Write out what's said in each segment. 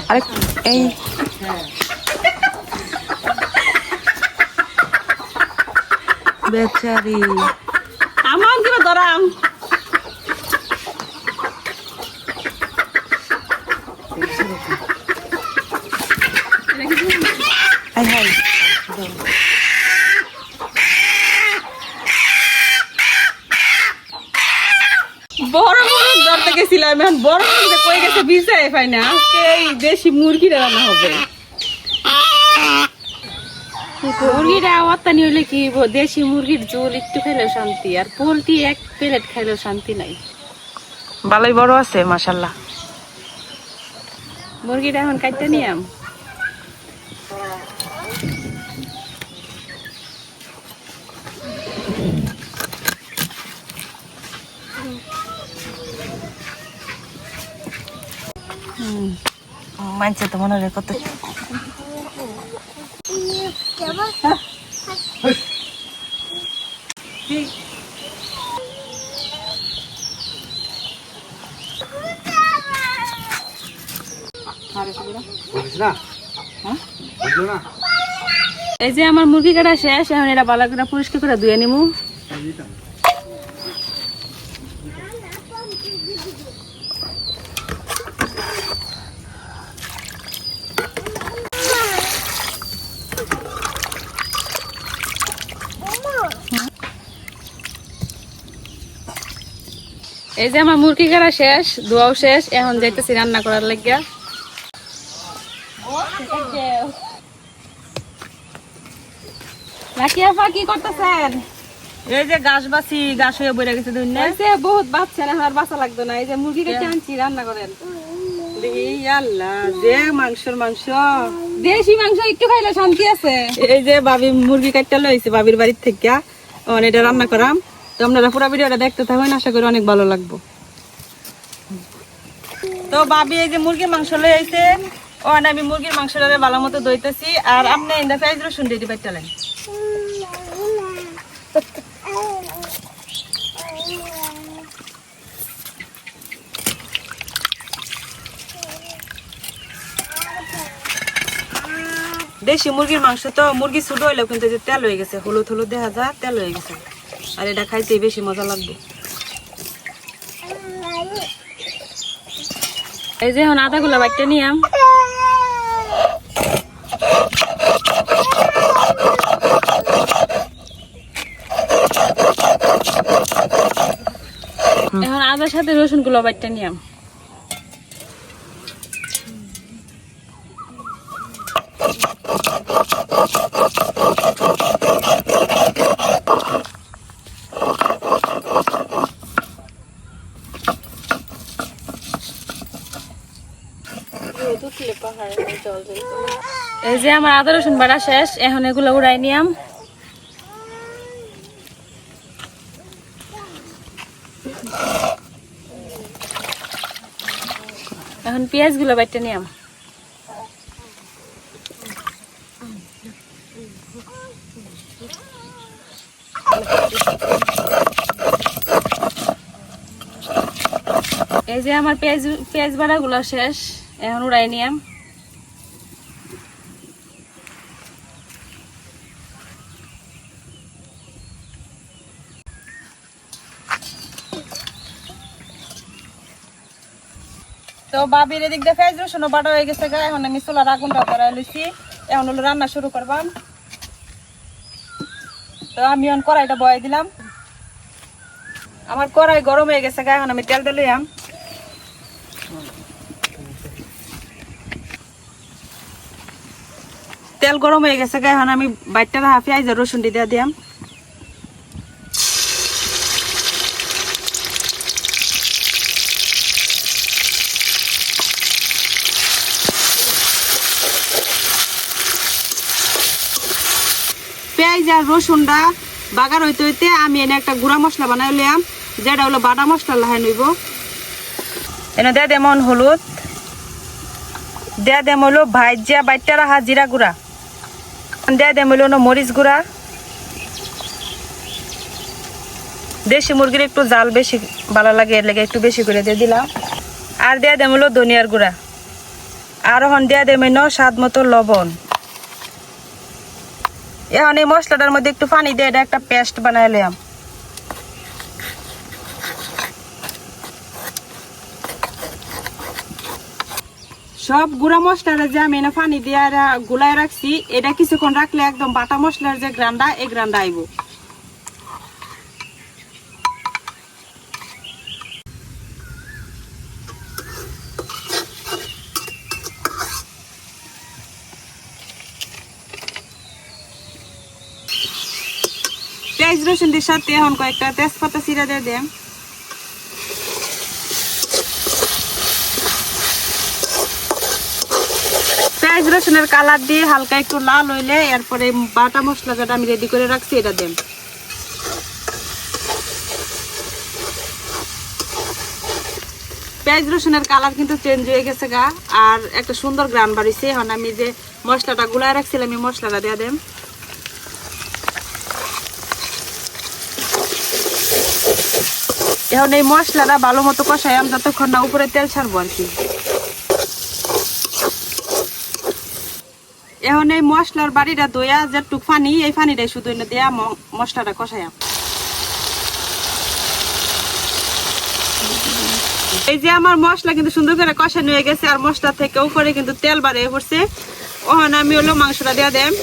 আরে এই বেচারি আমার কি ধরাম হাই হাই বড় মুরগি ধরতে গেছিলাম এখন বড় মুরগি কই গেছে বিছাই পাই না আজকে এই দেশি মুরগিটা রান্না হবে মুরগিটা আওয়াতানি হইলে কি দেশি মুরগির ঝোল একটু খেলেও শান্তি আর পোলট্রি এক প্লেট খাইলেও শান্তি নাই ভালোই বড় আছে মাশাআল্লাহ মুরগিটা এখন কাটতে নিয়াম মানছে তো মনে হয় কত এই যে আমার মুরগি কাটা শেষ এখন এটা ভালো করে পরিষ্কার করে ধুয়ে নিমু এই যে আমার মুরগি কাটা শেষ ধোয়াও শেষ এখন যাইতেছি রান্না করার লাগিয়া কি করতেছেন এই যে গাছ বাসি গাছ হয়ে বইরা গেছে বহুত বাচ্চা না আর বাচ্চা লাগতো না এই যে মুরগি কেটে আনছি রান্না করেন আল্লাহ যে মাংসর মাংস দেশি মাংস একটু খাইলে শান্তি আছে এই যে ভাবি মুরগি কাটতে লইছে ভাবির বাড়ির থেকে এটা রান্না করাম তো আপনারা পুরো ভিডিওটা দেখতে থাকুন আশা করি অনেক ভালো লাগবে তো ভাবি এই যে মুরগির মাংস লই আইছে আমি মুরগির মাংসটা ভালো মতো দইতেছি আর আপনি ইন্দা পেঁয়াজ রসুন দিয়ে বাইটালেন দেশি মুরগির মাংস তো মুরগি ছোট হইলেও কিন্তু যে তেল হয়ে গেছে হলুদ হলুদ দেখা যায় তেল হয়ে গেছে আর এটা খাইতে বেশি মজা লাগবে এই যে এখন আদাগুলো বাইটে নিয়াম এখন আদার সাথে রসুন গুলো বাইটে নিয়াম এই যে আমার আদা রসুন বাটা শেষ এখন এগুলো উড়াই নিয়াম এখন পেঁয়াজ গুলো বাইটে নিয়াম এই যে আমার পেঁয়াজ বাটা গুলো শেষ এখন উড়াই নিয়াম তো বাবির এদিক দিয়ে পেঁয়াজ রসুন বাটা হয়ে গেছে এখন আমি চুলার আগুনটা ধরাই লইছি এখন হলো রান্না শুরু করবাম তো আমি এখন কড়াইটা বয়াই দিলাম আমার কড়াই গরম হয়ে গেছে এখন আমি তেল দিলাম তেল গরম হয়ে গেছে এখন আমি বাইটটা পেঁয়াজ আর রসুন দিয়ে দিলাম পেঁয়াজ আর রসুনটা বাগার হইতে হইতে আমি এনে একটা গুঁড়া মশলা বানাই লিয়াম, যেটা হলো বাটা মশলা লাহাই নইব। এনে দিয়ে দেমন হলুদ, দিয়ে দেম হলো ভাইজা বাইটা রাখা জিরা গুঁড়া, দিয়ে দেম হলো মরিচ গুঁড়া। দেশি মুরগির একটু জাল বেশি ভালো লাগে, এর লেগে একটু বেশি করে দিয়ে দিলাম। আর দিয়ে দেম হলো ধনিয়ার গুঁড়া, আর এখন দিয়ে দেম স্বাদ মতো লবণ। এখন এই মশলাটার মধ্যে একটু পানি দিয়ে এটা একটা পেস্ট বানাই নিলাম। সব গুঁড়া মশলাটা যে আমি পানি দিয়ে গুলাই রাখছি, এটা কিছুক্ষণ রাখলে একদম বাটা মশলার যে গ্রান্ডা, এই গ্রান্ডা আইব। পেঁয়াজ রসুন দিয়ে সাথে এখন কয়েকটা তেজপাতা চিরা দিয়ে দেন। পেঁয়াজ রসুনের কালার দিয়ে হালকা একটু লাল হইলে এরপরে বাটা মশলা যেটা আমি রেডি করে রাখছি এটা দেন। পেঁয়াজ রসুনের কালার কিন্তু চেঞ্জ হয়ে গেছে গা, আর একটা সুন্দর গ্রান বাড়িছে। এখন আমি যে মশলাটা গুলাই রাখছিলাম এই মশলাটা দিয়ে দেন। এখন এই মশলাটা ভালো মতো কষাইম যতক্ষণ না উপরে তেল ছাড়বো আর কি। এখন এই মশলার বাড়িটা দইয়া যেটুক পানি, এই পানিটাই শুধু এনে দিয়া মশলাটা কষাইম। এই যে আমার মশলা কিন্তু সুন্দর করে কষানো হয়ে গেছে, আর মশলা থেকে উপরে কিন্তু তেল বাড়িয়ে পড়ছে। ওখান আমি হলো মাংসটা দিয়া দেম।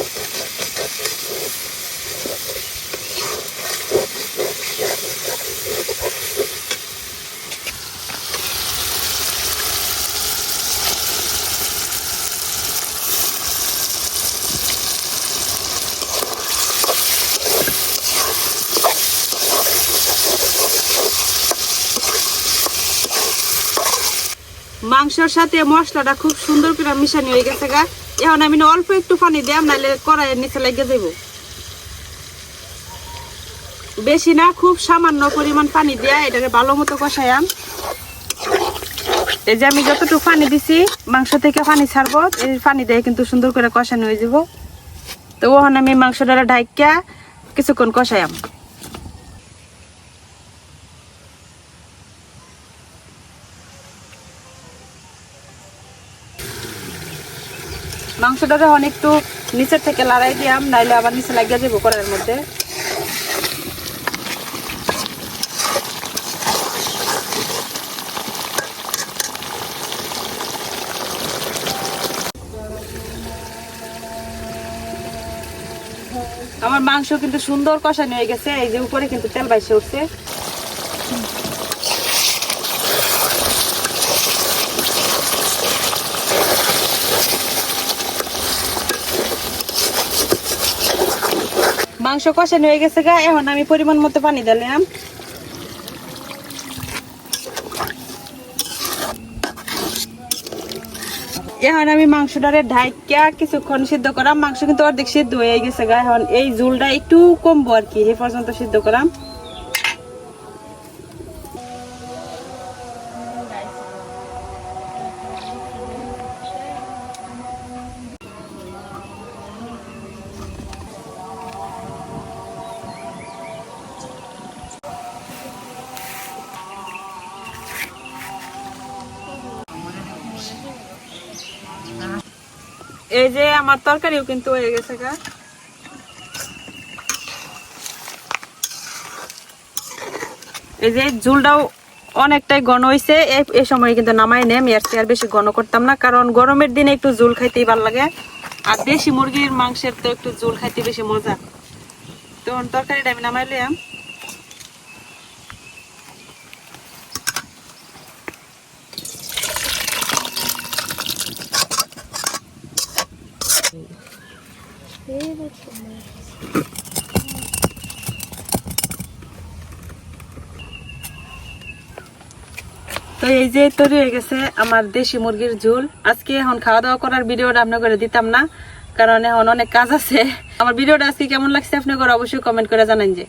মাংসের সাথে মশলাটা খুব সুন্দর করে মিশানো হয়ে গেছে গা। এখন আমি অল্প একটু পানি দিলাম, নাহলে কড়াইয়ের নিচে লেগে যাব। বেশি না, খুব সামান্য পরিমাণ পানি দিয়া এটাকে ভালো মতো কষাইয়াম। এই যে আমি যতটুকু পানি দিছি মাংস থেকে পানি ছাড়বো, এই পানি দিয়ে কিন্তু সুন্দর করে কষানো হয়ে যাব। তো ওখানে আমি মাংসটা ঢাইকা কিছুক্ষণ কষাইয়াম। মাংসটা যখন একটু নিচের থেকে লড়াই দিয়াম, নাইলে আবার নিচে লাগিয়ে যাবো কড়াইয়ের মধ্যে। আমার মাংস কিন্তু সুন্দর কষানো হয়ে গেছে, এই যে উপরে কিন্তু তেল বাইসে উঠছে। মাংস কষানো হয়ে গেছে গা, এখন আমি পরিমাণ মতো পানি দিলাম। এখন আমি মাংসটারে ঢাইকা কিছুক্ষণ সিদ্ধ করাম। মাংস কিন্তু অর্ধেক সিদ্ধ হয়ে গেছে গা, এখন এই ঝোলটা একটু কমবো আর কি, এই পর্যন্ত সিদ্ধ করাম। এই যে আমার তরকারিও কিন্তু হয়ে গেছে গা। এই যে ঝোলটাও অনেকটাই ঘন হয়েছে, এই সময় কিন্তু নামাই নেম। এর চেয়ে আর বেশি ঘন করতাম না, কারণ গরমের দিনে একটু ঝোল খাইতেই ভালো লাগে, আর দেশি মুরগির মাংসের তো একটু ঝোল খাইতে বেশি মজা। তখন তরকারিটা আমি নামাই লিয়াম। তো এই যে তৈরি হয়ে গেছে আমার দেশি মুরগির ঝোল। আজকে এখন খাওয়া দাওয়া করার ভিডিওটা আপনার করে দিতাম না, কারণ এখন অনেক কাজ আছে। আমার ভিডিওটা আজকে কেমন লাগছে আপনাদের অবশ্যই কমেন্ট করে জানান যে